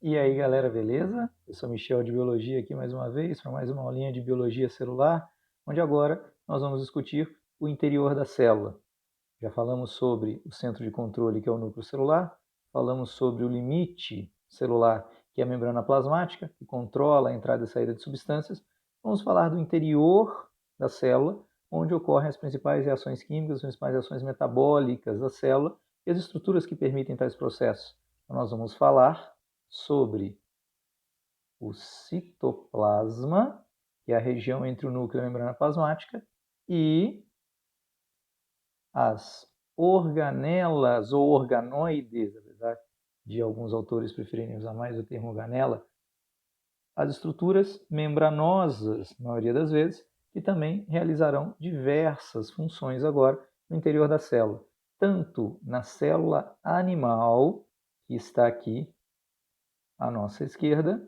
E aí, galera, beleza? Eu sou Michel de Biologia aqui mais uma vez para mais uma aulinha de Biologia Celular, onde agora nós vamos discutir o interior da célula. Já falamos sobre o centro de controle, que é o núcleo celular, falamos sobre o limite celular, que é a membrana plasmática, que controla a entrada e saída de substâncias. Vamos falar do interior da célula, onde ocorrem as principais reações químicas, as principais reações metabólicas da célula e as estruturas que permitem tais processos. Então, nós vamos falar sobre o citoplasma, que é a região entre o núcleo e a membrana plasmática, e as organelas ou organoides, apesar de alguns autores preferirem usar mais o termo organela, as estruturas membranosas, na maioria das vezes, que também realizarão diversas funções agora no interior da célula, tanto na célula animal, que está aqui à nossa esquerda,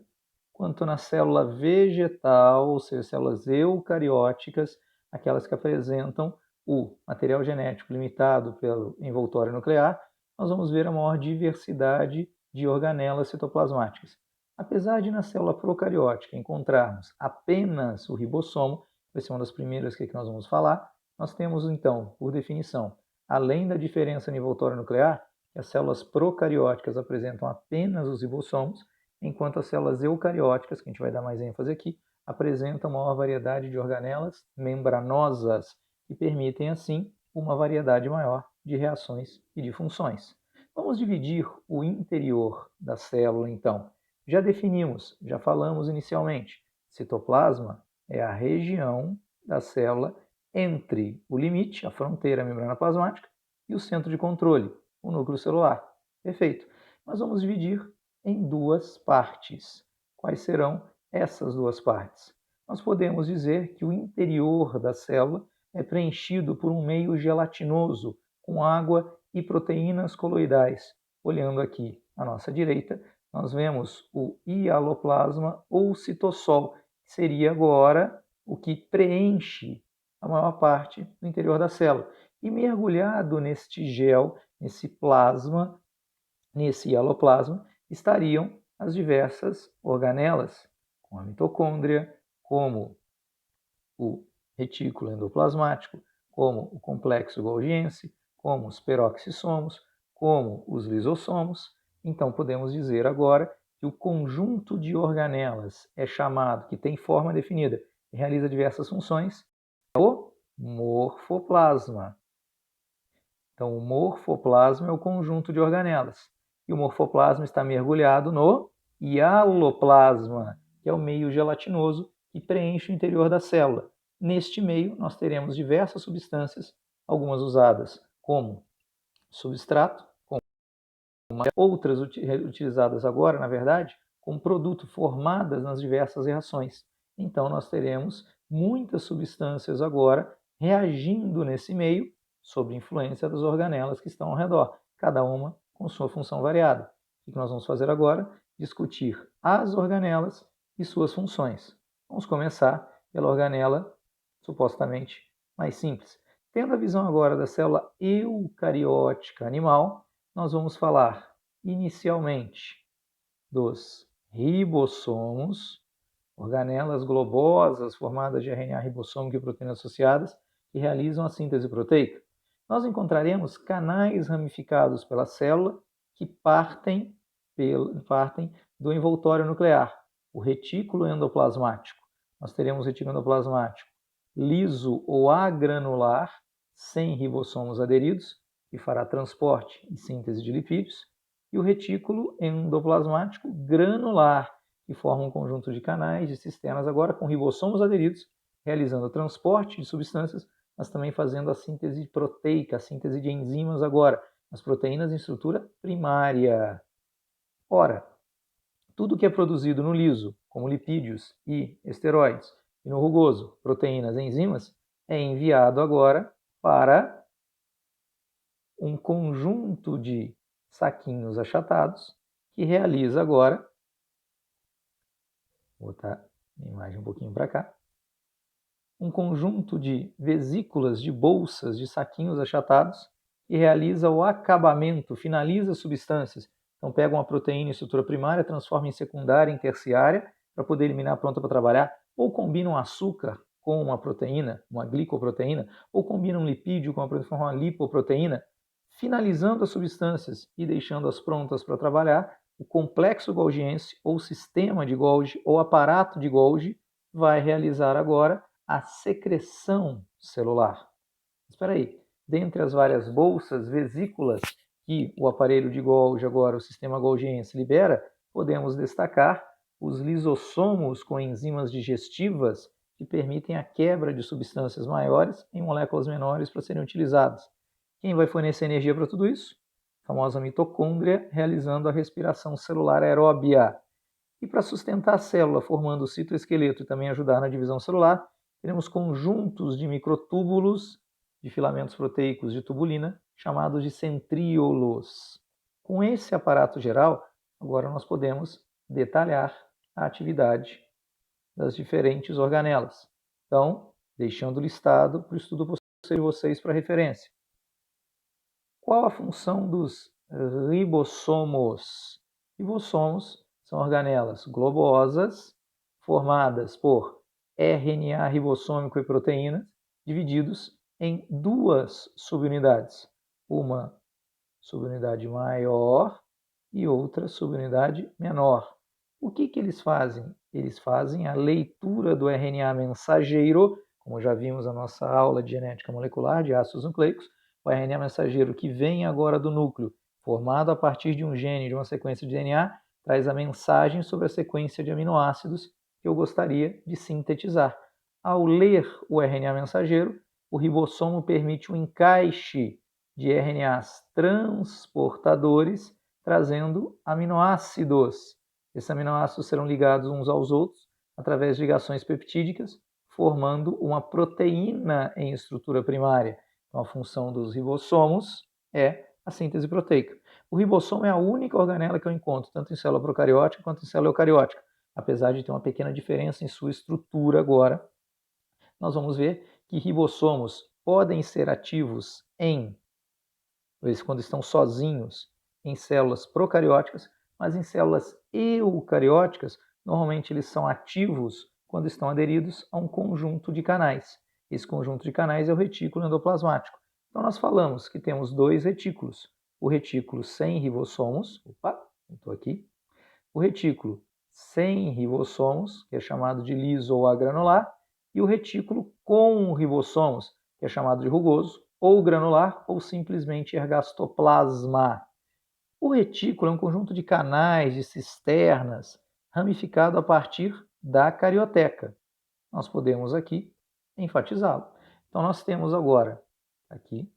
quanto na célula vegetal, ou seja, células eucarióticas, aquelas que apresentam o material genético limitado pelo envoltório nuclear, nós vamos ver a maior diversidade de organelas citoplasmáticas. Apesar de na célula procariótica encontrarmos apenas o ribossomo, vai ser uma das primeiras que nós vamos falar, nós temos então, por definição, além da diferença no envoltório nuclear, que as células procarióticas apresentam apenas os ribossomos, enquanto as células eucarióticas, que a gente vai dar mais ênfase aqui, apresentam maior variedade de organelas membranosas, que permitem, assim, uma variedade maior de reações e de funções. Vamos dividir o interior da célula, então. Já definimos, já falamos inicialmente, citoplasma é a região da célula entre o limite, a fronteira, a membrana plasmática, e o centro de controle, o núcleo celular. Perfeito. Nós vamos dividir em duas partes. Quais serão essas duas partes? Nós podemos dizer que o interior da célula é preenchido por um meio gelatinoso, com água e proteínas coloidais. Olhando aqui à nossa direita, nós vemos o hialoplasma ou citossol, que seria agora o que preenche a maior parte do interior da célula. E mergulhado neste gel, nesse plasma, nesse hialoplasma, estariam as diversas organelas, como a mitocôndria, como o retículo endoplasmático, como o complexo golgiense, como os peroxissomos, como os lisossomos. Então, podemos dizer agora que o conjunto de organelas é chamado, que tem forma definida e realiza diversas funções, o morfoplasma. Então, o morfoplasma é o conjunto de organelas. E o morfoplasma está mergulhado no hialoplasma, que é o meio gelatinoso que preenche o interior da célula. Neste meio, nós teremos diversas substâncias, algumas usadas como substrato, outras utilizadas agora, na verdade, como produto, formadas nas diversas reações. Então, nós teremos muitas substâncias agora reagindo nesse meio, sob influência das organelas que estão ao redor, cada uma com sua função variada. O que nós vamos fazer agora? Discutir as organelas e suas funções. Vamos começar pela organela supostamente mais simples. Tendo a visão agora da célula eucariótica animal, nós vamos falar inicialmente dos ribossomos, organelas globosas formadas de RNA ribossômico e proteínas associadas que realizam a síntese proteica. Nós encontraremos canais ramificados pela célula que partem do envoltório nuclear, o retículo endoplasmático. Nós teremos o retículo endoplasmático liso ou agranular, sem ribossomos aderidos, que fará transporte e síntese de lipídios, e o retículo endoplasmático granular, que forma um conjunto de canais, de cisternas, agora com ribossomos aderidos, realizando o transporte de substâncias, mas também fazendo a síntese proteica, a síntese de enzimas agora, as proteínas em estrutura primária. Ora, tudo que é produzido no liso, como lipídios e esteroides, e no rugoso, proteínas e enzimas, é enviado agora para um conjunto de saquinhos achatados que realiza agora, vou botar a imagem um pouquinho para cá, um conjunto de vesículas, de bolsas, de saquinhos achatados que realiza o acabamento, finaliza as substâncias Então pega uma proteína em estrutura primária, transforma em secundária, em terciária, para poder eliminar pronta para trabalhar, ou combina um açúcar com uma proteína, uma glicoproteína, ou combina um lipídio com uma proteína, forma uma lipoproteína, finalizando as substâncias e deixando-as prontas para trabalhar, o complexo golgiense, ou sistema de Golgi, ou aparato de Golgi, vai realizar agora a secreção celular. Espera aí, dentre as várias bolsas, vesículas que o aparelho de Golgi, agora o sistema golgiense, libera, podemos destacar os lisossomos com enzimas digestivas que permitem a quebra de substâncias maiores em moléculas menores para serem utilizadas. Quem vai fornecer energia para tudo isso? A famosa mitocôndria, realizando a respiração celular aeróbia. E para sustentar a célula, formando o citoesqueleto e também ajudar na divisão celular, teremos conjuntos de microtúbulos de filamentos proteicos de tubulina, chamados de centríolos. Com esse aparato geral, agora nós podemos detalhar a atividade das diferentes organelas. Então, deixando listado para o estudo posterior de vocês para referência. Qual a função dos ribossomos? Ribossomos são organelas globosas formadas por RNA ribossômico e proteínas, divididos em duas subunidades, uma subunidade maior e outra subunidade menor. O que eles fazem? Eles fazem a leitura do RNA mensageiro, como já vimos na nossa aula de genética molecular de ácidos nucleicos, o RNA mensageiro que vem agora do núcleo, formado a partir de um gene, de uma sequência de DNA, traz a mensagem sobre a sequência de aminoácidos que eu gostaria de sintetizar. Ao ler o RNA mensageiro, o ribossomo permite o encaixe de RNAs transportadores, trazendo aminoácidos. Esses aminoácidos serão ligados uns aos outros através de ligações peptídicas, formando uma proteína em estrutura primária. Então, a função dos ribossomos é a síntese proteica. O ribossomo é a única organela que eu encontro, tanto em célula procariótica quanto em célula eucariótica, apesar de ter uma pequena diferença em sua estrutura agora. Nós vamos ver que ribossomos podem ser ativos quando estão sozinhos, em células procarióticas, mas em células eucarióticas, normalmente eles são ativos quando estão aderidos a um conjunto de canais. Esse conjunto de canais é o retículo endoplasmático. Então nós falamos que temos dois retículos, o retículo sem ribossomos, estou aqui, o retículo sem ribossomos, que é chamado de liso ou agranular, e o retículo com ribossomos, que é chamado de rugoso, ou granular, ou simplesmente ergastoplasma. O retículo é um conjunto de canais, de cisternas, ramificado a partir da carioteca. Nós podemos aqui enfatizá-lo. Então nós temos agora, aqui,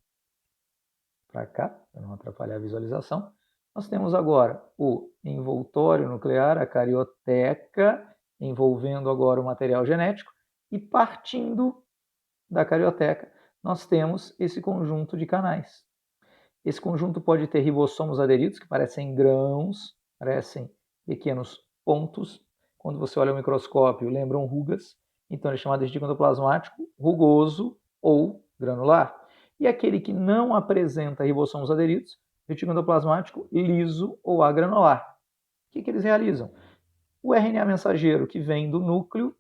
para cá, para não atrapalhar a visualização, nós temos agora o envoltório nuclear, a carioteca, envolvendo agora o material genético, e partindo da carioteca, nós temos esse conjunto de canais. Esse conjunto pode ter ribossomos aderidos, que parecem grãos, parecem pequenos pontos. Quando você olha o microscópio, lembram rugas. Então, ele é chamado de retículo endoplasmático rugoso ou granular. E aquele que não apresenta ribossomos aderidos, retículo endoplasmático liso ou agranular. O que eles realizam? O RNA mensageiro que vem do núcleo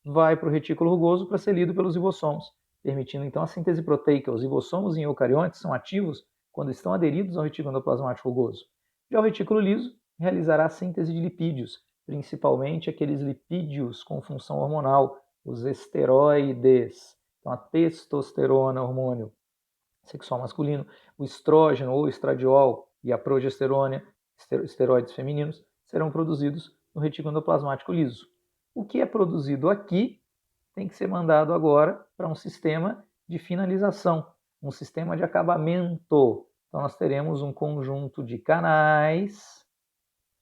vai para o retículo rugoso para ser lido pelos ribossomos, permitindo então a síntese proteica. Os ribossomos em eucariontes são ativos quando estão aderidos ao retículo endoplasmático rugoso. Já o retículo liso realizará a síntese de lipídios, principalmente aqueles lipídios com função hormonal, os esteroides. Então, a testosterona, hormônio sexual masculino, o estrógeno ou estradiol e a progesterona, esteroides femininos, serão produzidos no retículo endoplasmático liso. O que é produzido aqui tem que ser mandado agora para um sistema de finalização, um sistema de acabamento. Então nós teremos um conjunto de canais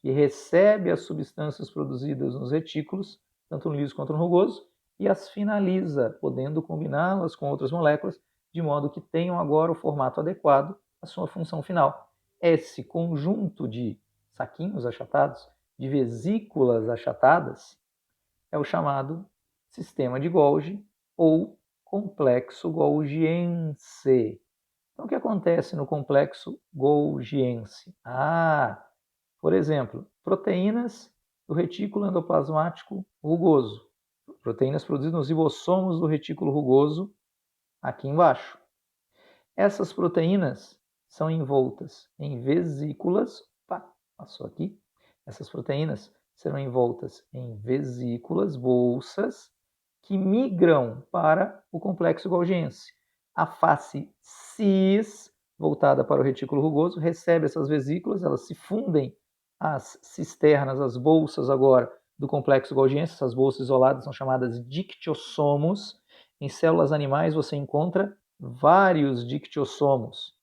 que recebe as substâncias produzidas nos retículos, tanto no liso quanto no rugoso, e as finaliza, podendo combiná-las com outras moléculas, de modo que tenham agora o formato adequado à sua função final. Esse conjunto de saquinhos achatados, de vesículas achatadas, é o chamado sistema de Golgi ou complexo golgiense. Então, o que acontece no complexo golgiense? Por exemplo, proteínas do retículo endoplasmático rugoso. Proteínas produzidas nos ribossomos do retículo rugoso, aqui embaixo. Essas proteínas são envoltas em vesículas. Opa, passou aqui. Essas proteínas serão envoltas em vesículas, bolsas, que migram para o complexo golgiense. A face cis, voltada para o retículo rugoso, recebe essas vesículas, elas se fundem às cisternas, as bolsas agora do complexo golgiense. Essas bolsas isoladas são chamadas dictiossomos. Em células animais você encontra vários dictiossomos,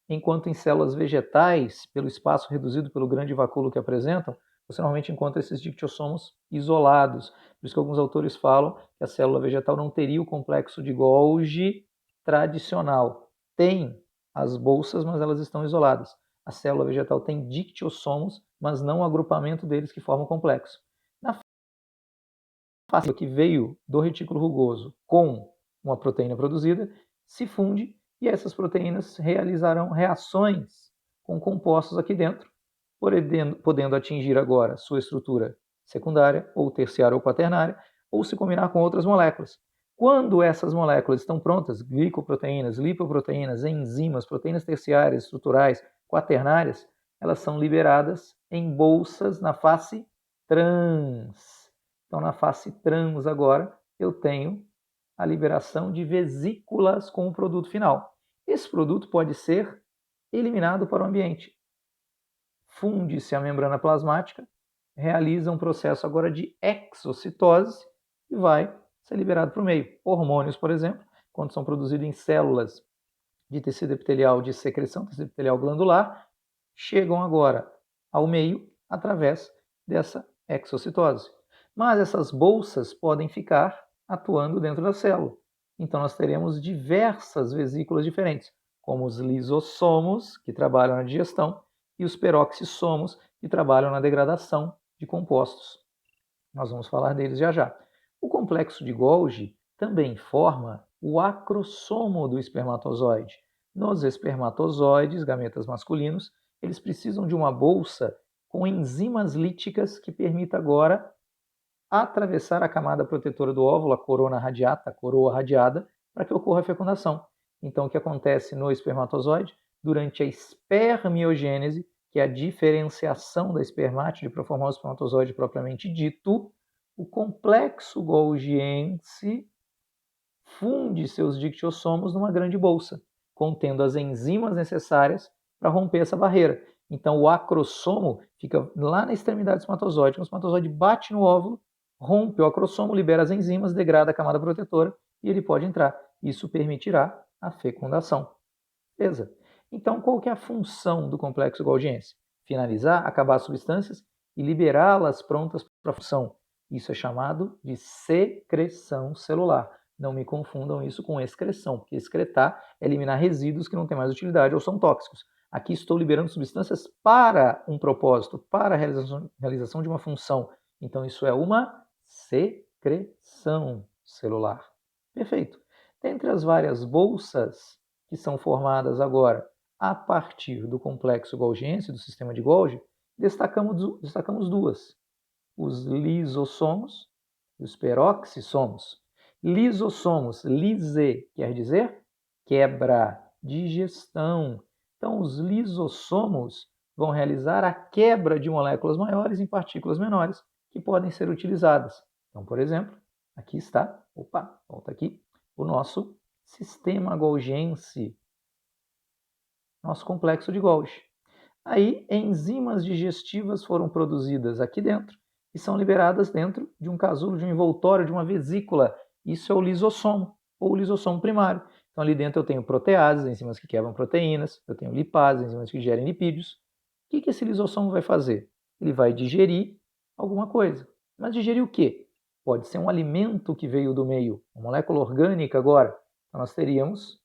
enquanto em células vegetais, pelo espaço reduzido pelo grande vacúolo que apresentam, você normalmente encontra esses dictiossomos isolados. Por isso que alguns autores falam que a célula vegetal não teria o complexo de Golgi tradicional. Tem as bolsas, mas elas estão isoladas. A célula vegetal tem dictiossomos, mas não o agrupamento deles que forma o complexo. Na face que veio do retículo rugoso com uma proteína produzida, se funde e essas proteínas realizarão reações com compostos aqui dentro, podendo atingir agora sua estrutura secundária, ou terciária ou quaternária, ou se combinar com outras moléculas. Quando essas moléculas estão prontas, glicoproteínas, lipoproteínas, enzimas, proteínas terciárias, estruturais, quaternárias, elas são liberadas em bolsas na face trans. Então, na face trans agora, eu tenho a liberação de vesículas com o produto final. Esse produto pode ser eliminado para o ambiente. Funde-se a membrana plasmática, realiza um processo agora de exocitose e vai ser liberado para o meio. Hormônios, por exemplo, quando são produzidos em células de tecido epitelial de secreção, tecido epitelial glandular, chegam agora ao meio através dessa exocitose. Mas essas bolsas podem ficar atuando dentro da célula. Então nós teremos diversas vesículas diferentes, como os lisossomos, que trabalham na digestão, e os peroxissomos, que trabalham na degradação de compostos. Nós vamos falar deles já já. O complexo de Golgi também forma o acrossomo do espermatozoide. Nos espermatozoides, gametas masculinos, eles precisam de uma bolsa com enzimas líticas que permita agora atravessar a camada protetora do óvulo, a corona radiata, a coroa radiada, para que ocorra a fecundação. Então, o que acontece no espermatozoide? Durante a espermiogênese, que é a diferenciação da espermátide para formar o espermatozoide propriamente dito, o complexo golgiense funde seus dictiossomos numa grande bolsa, contendo as enzimas necessárias para romper essa barreira. Então, o acrossomo fica lá na extremidade do espermatozoide. O espermatozoide bate no óvulo, rompe o acrossomo, libera as enzimas, degrada a camada protetora e ele pode entrar. Isso permitirá a fecundação. Beleza? Então, qual que é a função do complexo golgiense? Finalizar, acabar as substâncias e liberá-las prontas para a função. Isso é chamado de secreção celular. Não me confundam isso com excreção, porque excretar é eliminar resíduos que não têm mais utilidade ou são tóxicos. Aqui estou liberando substâncias para um propósito, para a realização de uma função. Então, isso é uma secreção celular. Perfeito. Dentre as várias bolsas que são formadas agora a partir do complexo golgiense, do sistema de Golgi, destacamos duas: os lisossomos e os peroxissomos. Lisossomos, lise, quer dizer quebra, digestão. Então, os lisossomos vão realizar a quebra de moléculas maiores em partículas menores que podem ser utilizadas. Então, por exemplo, aqui está, volta aqui, o nosso sistema golgiense, nosso complexo de Golgi. Aí, enzimas digestivas foram produzidas aqui dentro e são liberadas dentro de um casulo, de um envoltório, de uma vesícula. Isso é o lisossomo, ou o lisossomo primário. Então, ali dentro eu tenho proteases, enzimas que quebram proteínas, eu tenho lipases, enzimas que gerem lipídios. O que esse lisossomo vai fazer? Ele vai digerir alguma coisa. Mas digerir o quê? Pode ser um alimento que veio do meio, uma molécula orgânica agora. Então, nós teríamos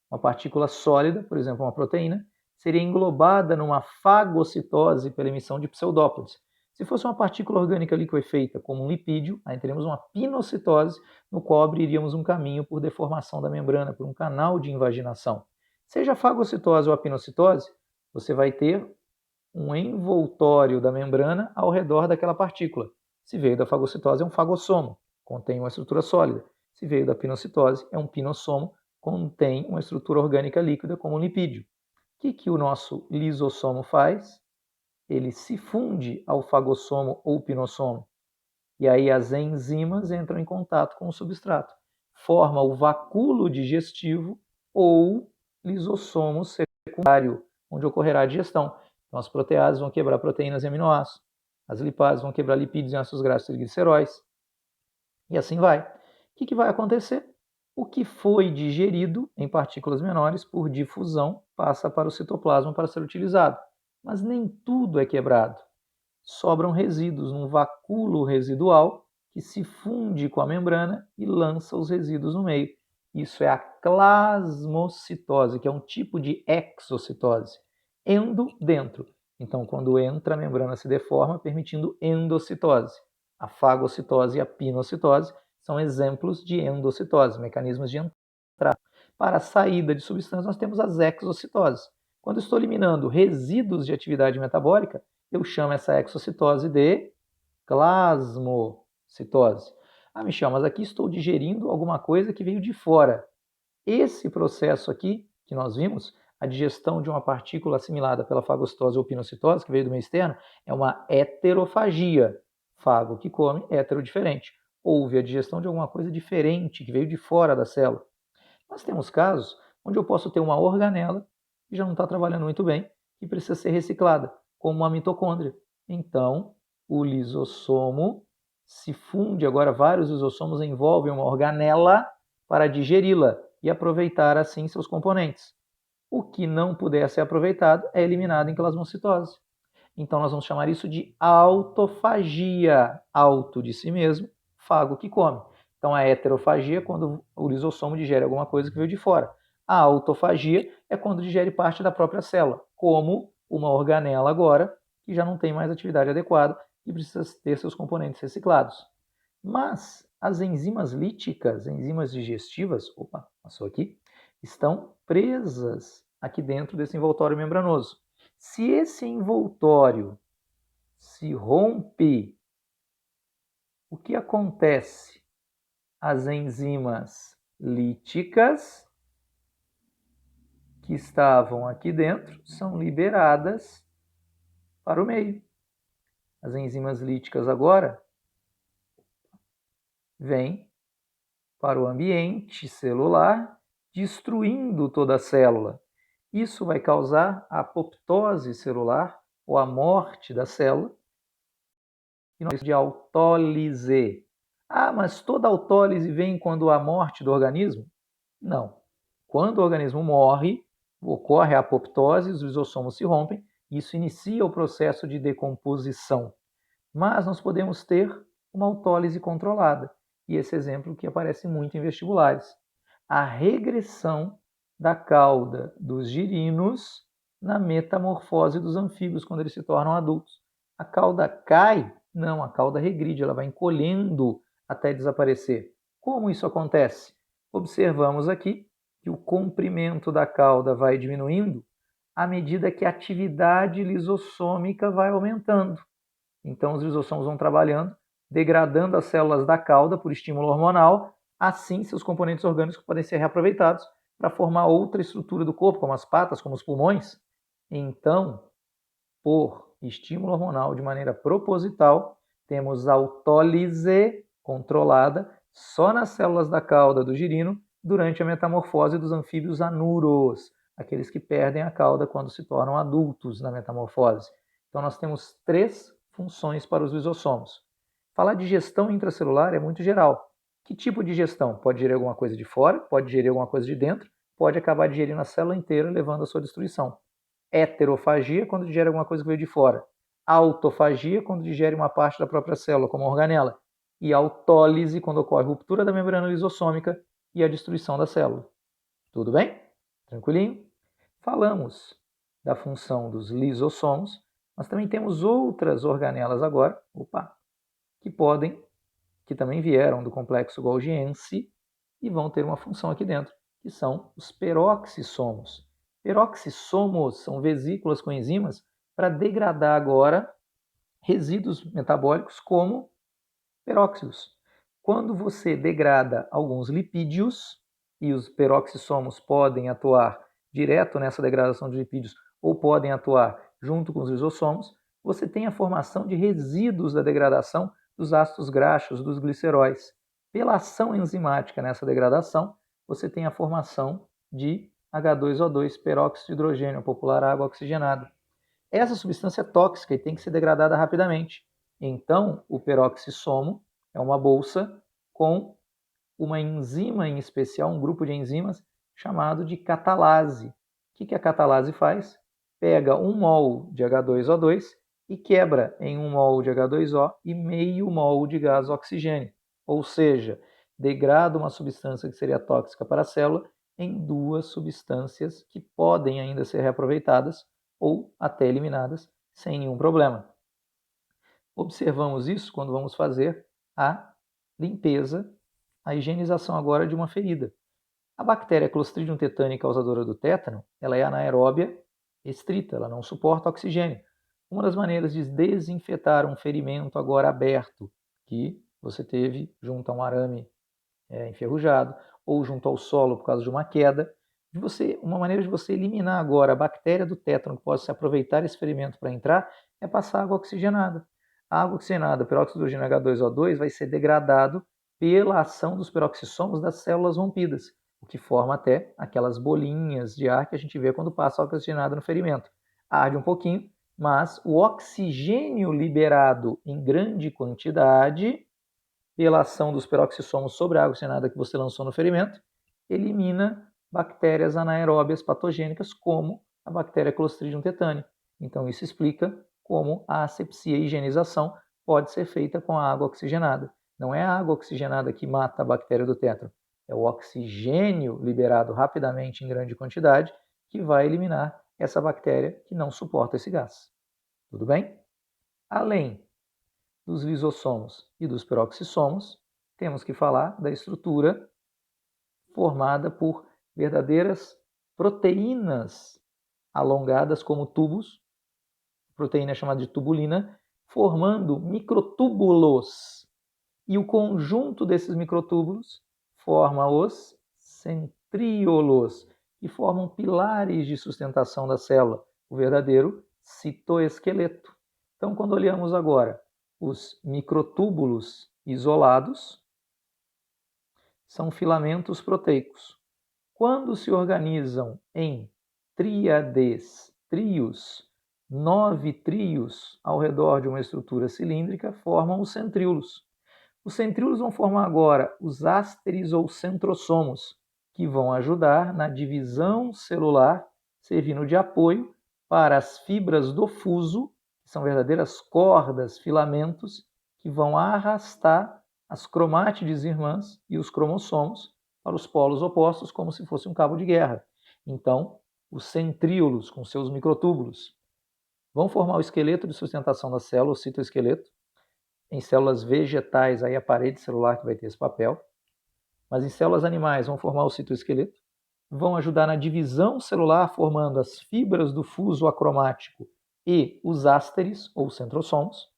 uma partícula sólida, por exemplo, uma proteína, seria englobada numa fagocitose pela emissão de pseudópodes. Se fosse uma partícula orgânica liquefeita, como um lipídio, aí teríamos uma pinocitose, no qual abriríamos um caminho por deformação da membrana, por um canal de invaginação. Seja a fagocitose ou a pinocitose, você vai ter um envoltório da membrana ao redor daquela partícula. Se veio da fagocitose, é um fagossomo, contém uma estrutura sólida. Se veio da pinocitose, é um pinossomo, contém uma estrutura orgânica líquida como um lipídio. O que o nosso lisossomo faz? Ele se funde ao fagossomo ou pinossomo. E aí as enzimas entram em contato com o substrato. Forma o vacúolo digestivo ou lisossomo secundário, onde ocorrerá a digestão. Então as proteases vão quebrar proteínas e aminoácidos. As lipases vão quebrar lipídios e ácidos graxos e gliceróis. E assim vai. O que vai acontecer? O que foi digerido em partículas menores por difusão passa para o citoplasma para ser utilizado. Mas nem tudo é quebrado. Sobram resíduos num vacúolo residual que se funde com a membrana e lança os resíduos no meio. Isso é a clasmocitose, que é um tipo de exocitose. Endo, dentro. Então, quando entra, a membrana se deforma, permitindo endocitose. A fagocitose e a pinocitose são exemplos de endocitose, mecanismos de entrada. Para a saída de substâncias, nós temos as exocitoses. Quando estou eliminando resíduos de atividade metabólica, eu chamo essa exocitose de plasmocitose. Ah, Michel, mas aqui estou digerindo alguma coisa que veio de fora. Esse processo aqui, que nós vimos, a digestão de uma partícula assimilada pela fagocitose ou pinocitose, que veio do meio externo, é uma heterofagia. Fago que come, hétero diferente. Houve a digestão de alguma coisa diferente, que veio de fora da célula. Nós temos casos onde eu posso ter uma organela que já não está trabalhando muito bem e precisa ser reciclada, como uma mitocôndria. Então, o lisossomo se funde, agora vários lisossomos envolvem uma organela para digeri-la e aproveitar assim seus componentes. O que não puder ser aproveitado é eliminado em plasmocitose. Então, nós vamos chamar isso de autofagia. Auto de si mesmo, fago que come. Então, a heterofagia é quando o lisossomo digere alguma coisa que veio de fora. A autofagia é quando digere parte da própria célula, como uma organela agora, que já não tem mais atividade adequada e precisa ter seus componentes reciclados. Mas as enzimas líticas, enzimas digestivas, passou aqui, estão presas aqui dentro desse envoltório membranoso. Se esse envoltório se rompe, o que acontece? As enzimas líticas que estavam aqui dentro são liberadas para o meio. As enzimas líticas agora vêm para o ambiente celular, destruindo toda a célula. Isso vai causar a apoptose celular, ou a morte da célula, e nós chamamos de autólise. Ah, mas toda autólise vem quando há morte do organismo? Não. Quando o organismo morre, ocorre a apoptose, os lisossomos se rompem, e isso inicia o processo de decomposição. Mas nós podemos ter uma autólise controlada, e esse exemplo que aparece muito em vestibulares. A regressão da cauda dos girinos na metamorfose dos anfíbios, quando eles se tornam adultos. A cauda cai? Não, a cauda regride, ela vai encolhendo até desaparecer. Como isso acontece? Observamos aqui que o comprimento da cauda vai diminuindo à medida que a atividade lisossômica vai aumentando. Então, os lisossomos vão trabalhando, degradando as células da cauda por estímulo hormonal, assim seus componentes orgânicos podem ser reaproveitados para formar outra estrutura do corpo, como as patas, como os pulmões. Então, por estímulo hormonal de maneira proposital, temos autólise controlada só nas células da cauda do girino durante a metamorfose dos anfíbios anuros, aqueles que perdem a cauda quando se tornam adultos na metamorfose. Então nós temos 3 funções para os lisossomos. Falar de gestão intracelular é muito geral. Que tipo de gestão? Pode gerir alguma coisa de fora, pode gerir alguma coisa de dentro, pode acabar digerindo a célula inteira, levando à sua destruição. Heterofagia, quando digere alguma coisa que veio de fora. Autofagia, quando digere uma parte da própria célula, como a organela. E autólise, quando ocorre ruptura da membrana lisossômica e a destruição da célula. Tudo bem? Tranquilinho? Falamos da função dos lisossomos, mas também temos outras organelas agora, que também vieram do complexo golgiense e vão ter uma função aqui dentro, que são os peroxissomos. Peroxissomos são vesículas com enzimas para degradar agora resíduos metabólicos como peróxidos. Quando você degrada alguns lipídios, e os peroxissomos podem atuar direto nessa degradação de lipídios ou podem atuar junto com os lisossomos, você tem a formação de resíduos da degradação dos ácidos graxos, dos gliceróis. Pela ação enzimática nessa degradação, você tem a formação de H2O2, peróxido de hidrogênio, popular água oxigenada. Essa substância é tóxica e tem que ser degradada rapidamente. Então, o peroxissomo é uma bolsa com uma enzima em especial, um grupo de enzimas chamado de catalase. O que a catalase faz? Pega 1 mol de H2O2 e quebra em 1 mol de H2O e meio mol de gás oxigênio. Ou seja, degrada uma substância que seria tóxica para a célula em 2 substâncias que podem ainda ser reaproveitadas ou até eliminadas sem nenhum problema. Observamos isso quando vamos fazer a limpeza, a higienização agora de uma ferida. A bactéria Clostridium tetani, causadora do tétano, ela é anaeróbia restrita, ela não suporta oxigênio. Uma das maneiras de desinfetar um ferimento agora aberto, que você teve junto a um arame enferrujado, ou junto ao solo por causa de uma queda, uma maneira de você eliminar agora a bactéria do tétano que pode se aproveitar esse ferimento para entrar, é passar água oxigenada. A água oxigenada, peróxido de hidrogênio H2O2, vai ser degradado pela ação dos peroxissomos das células rompidas, o que forma até aquelas bolinhas de ar que a gente vê quando passa água oxigenada no ferimento. Arde um pouquinho, mas o oxigênio liberado em grande quantidade, pela ação dos peroxissomos sobre a água oxigenada que você lançou no ferimento, elimina bactérias anaeróbias patogênicas, como a bactéria Clostridium tetani. Então, isso explica como a asepsia e higienização pode ser feita com a água oxigenada. Não é a água oxigenada que mata a bactéria do tétano, é o oxigênio liberado rapidamente em grande quantidade que vai eliminar essa bactéria que não suporta esse gás. Tudo bem? Além dos lisossomos e dos peroxissomos, temos que falar da estrutura formada por verdadeiras proteínas alongadas como tubos, proteína chamada de tubulina, formando microtúbulos. E o conjunto desses microtúbulos forma os centríolos, que formam pilares de sustentação da célula, o verdadeiro citoesqueleto. Então, quando olhamos agora os microtúbulos isolados, são filamentos proteicos. Quando se organizam em tríades, trios, 9 trios ao redor de uma estrutura cilíndrica, formam os centríolos. Os centríolos vão formar agora os ásteres ou centrosomos, que vão ajudar na divisão celular, servindo de apoio para as fibras do fuso, que são verdadeiras cordas, filamentos, que vão arrastar as cromátides irmãs e os cromossomos para os polos opostos, como se fosse um cabo de guerra. Então, os centríolos, com seus microtúbulos, vão formar o esqueleto de sustentação da célula, o citoesqueleto. Em células vegetais, aí a parede celular que vai ter esse papel. Mas em células animais vão formar o citoesqueleto, vão ajudar na divisão celular, formando as fibras do fuso acromático e os ásteres, ou centrosomos,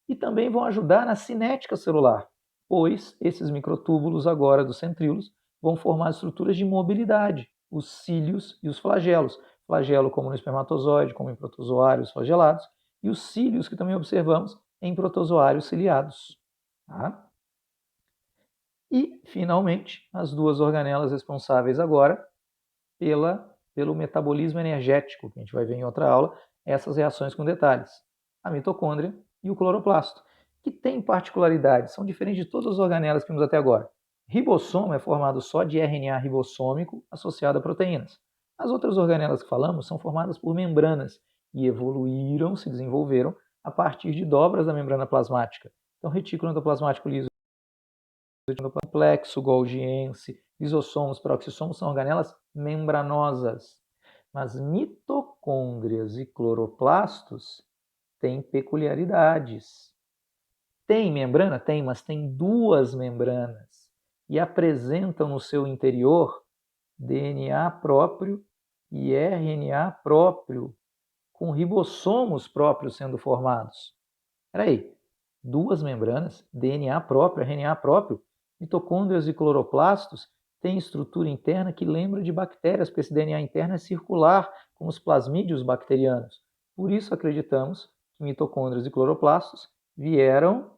e também vão ajudar na cinética celular, pois esses microtúbulos agora dos centríolos vão formar estruturas de mobilidade, os cílios e os flagelos. Flagelo como no espermatozoide, como em protozoários flagelados, e os cílios que também observamos em protozoários ciliados. Tá? E, finalmente, as 2 organelas responsáveis agora pelo metabolismo energético, que a gente vai ver em outra aula, essas reações com detalhes. A mitocôndria e o cloroplasto, que têm particularidades, são diferentes de todas as organelas que vimos até agora. Ribossomo é formado só de RNA ribossômico associado a proteínas. As outras organelas que falamos são formadas por membranas e evoluíram, se desenvolveram, a partir de dobras da membrana plasmática. Então, retículo endoplasmático liso, complexo golgiense, lisossomos, peroxissomos são organelas membranosas. Mas mitocôndrias e cloroplastos têm peculiaridades. Tem membrana? Tem, mas tem 2 membranas e apresentam no seu interior DNA próprio e RNA próprio, com ribossomos próprios sendo formados. Espera aí, 2 membranas, DNA próprio, RNA próprio, mitocôndrias e cloroplastos têm estrutura interna que lembra de bactérias, porque esse DNA interno é circular, como os plasmídios bacterianos. Por isso acreditamos que mitocôndrias e cloroplastos vieram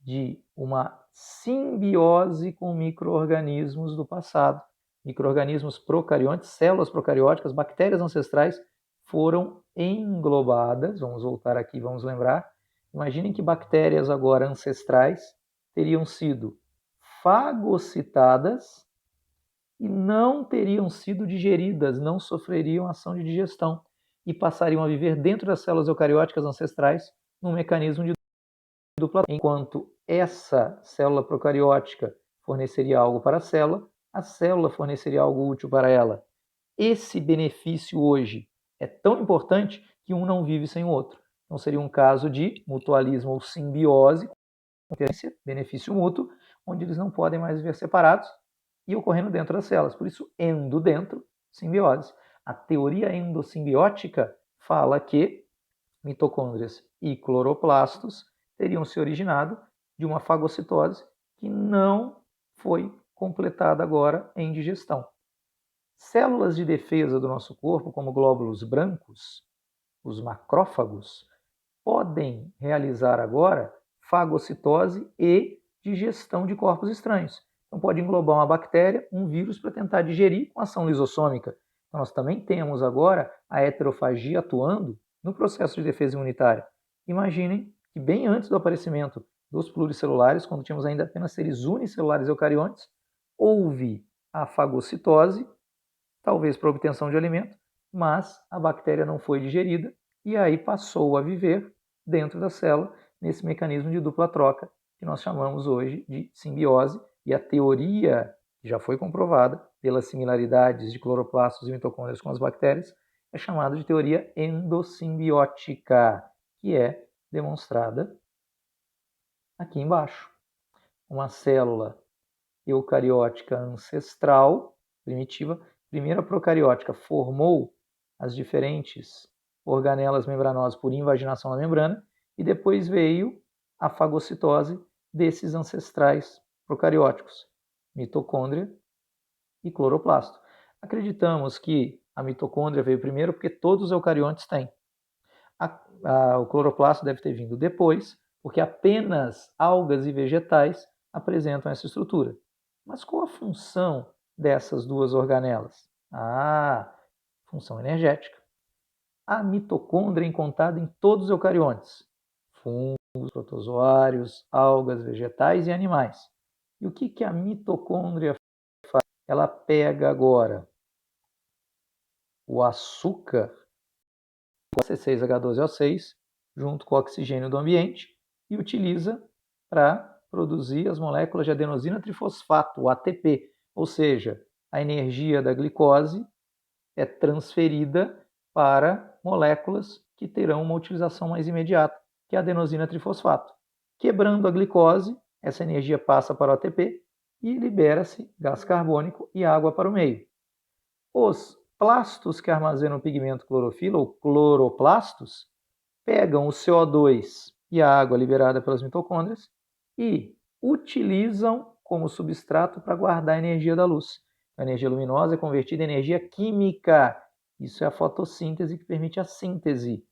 de uma simbiose com micro-organismos do passado. Micro-organismos procariontes, células procarióticas, bactérias ancestrais foram englobadas. Vamos voltar aqui, vamos lembrar. Imaginem que bactérias agora ancestrais teriam sido fagocitadas e não teriam sido digeridas, não sofreriam ação de digestão e passariam a viver dentro das células eucarióticas ancestrais num mecanismo de dupla. Enquanto essa célula procariótica forneceria algo para a célula forneceria algo útil para ela. Esse benefício hoje é tão importante que um não vive sem o outro. Então seria um caso de mutualismo ou simbiose, benefício mútuo, onde eles não podem mais viver separados e ocorrendo dentro das células. Por isso, endo-dentro, simbiose. A teoria endossimbiótica fala que mitocôndrias e cloroplastos teriam se originado de uma fagocitose que não foi completada agora em digestão. Células de defesa do nosso corpo, como glóbulos brancos, os macrófagos, podem realizar agora fagocitose e digestão de corpos estranhos. Então pode englobar uma bactéria, um vírus para tentar digerir com ação lisossômica. Então, nós também temos agora a heterofagia atuando no processo de defesa imunitária. Imaginem que bem antes do aparecimento dos pluricelulares, quando tínhamos ainda apenas seres unicelulares eucariontes, houve a fagocitose, talvez para obtenção de alimento, mas a bactéria não foi digerida e aí passou a viver dentro da célula nesse mecanismo de dupla troca que nós chamamos hoje de simbiose, e a teoria que já foi comprovada pelas similaridades de cloroplastos e mitocôndrias com as bactérias é chamada de teoria endossimbiótica, que é demonstrada aqui embaixo. Uma célula eucariótica ancestral, primitiva, primeira procariótica, formou as diferentes organelas membranosas por invaginação na membrana e depois veio a fagocitose desses ancestrais procarióticos, mitocôndria e cloroplasto. Acreditamos que a mitocôndria veio primeiro porque todos os eucariontes têm. O cloroplasto deve ter vindo depois, porque apenas algas e vegetais apresentam essa estrutura. Mas qual a função dessas duas organelas? Função energética. A mitocôndria é encontrada em todos os eucariontes, fungos, protozoários, algas, vegetais e animais. E o que a mitocôndria faz? Ela pega agora o açúcar, o C6H12O6, junto com o oxigênio do ambiente, e utiliza para produzir as moléculas de adenosina trifosfato, o ATP, ou seja, a energia da glicose é transferida para moléculas que terão uma utilização mais imediata, que é a adenosina trifosfato. Quebrando a glicose, essa energia passa para o ATP e libera-se gás carbônico e água para o meio. Os plastos que armazenam o pigmento clorofila, ou cloroplastos, pegam o CO2 e a água liberada pelas mitocôndrias e utilizam como substrato para guardar a energia da luz. A energia luminosa é convertida em energia química. Isso é a fotossíntese que permite a síntese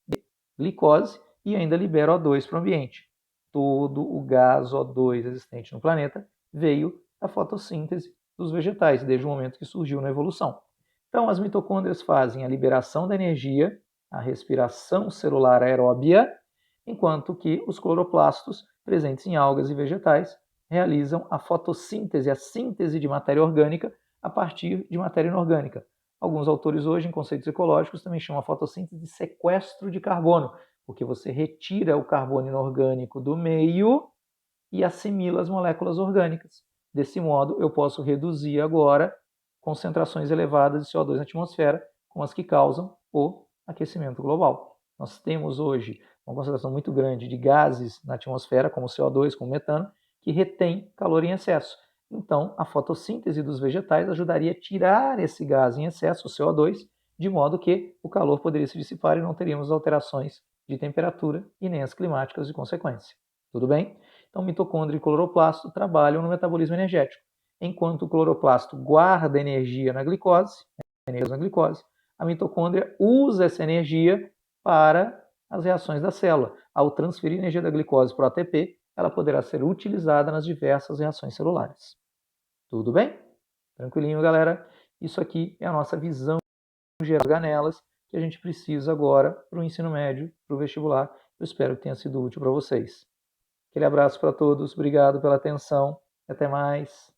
de glicose e ainda libera O2 para o ambiente. Todo o gás O2 existente no planeta veio da fotossíntese dos vegetais, desde o momento que surgiu na evolução. Então, as mitocôndrias fazem a liberação da energia, a respiração celular aeróbia, enquanto que os cloroplastos, presentes em algas e vegetais, realizam a fotossíntese, a síntese de matéria orgânica a partir de matéria inorgânica. Alguns autores hoje, em conceitos ecológicos, também chamam a fotossíntese de sequestro de carbono, porque você retira o carbono inorgânico do meio e assimila as moléculas orgânicas. Desse modo, eu posso reduzir agora concentrações elevadas de CO2 na atmosfera, como as que causam o aquecimento global. Nós temos hoje uma concentração muito grande de gases na atmosfera, como o CO2, como o metano, que retém calor em excesso. Então, a fotossíntese dos vegetais ajudaria a tirar esse gás em excesso, o CO2, de modo que o calor poderia se dissipar e não teríamos alterações de temperatura e nem as climáticas de consequência. Tudo bem? Então, mitocôndria e cloroplasto trabalham no metabolismo energético. Enquanto o cloroplasto guarda energia na glicose, a mitocôndria usa essa energia para as reações da célula. Ao transferir energia da glicose para o ATP, ela poderá ser utilizada nas diversas reações celulares. Tudo bem? Tranquilinho, galera? Isso aqui é a nossa visão geral das organelas que a gente precisa agora para o ensino médio, para o vestibular. Eu espero que tenha sido útil para vocês. Aquele abraço para todos, obrigado pela atenção, até mais.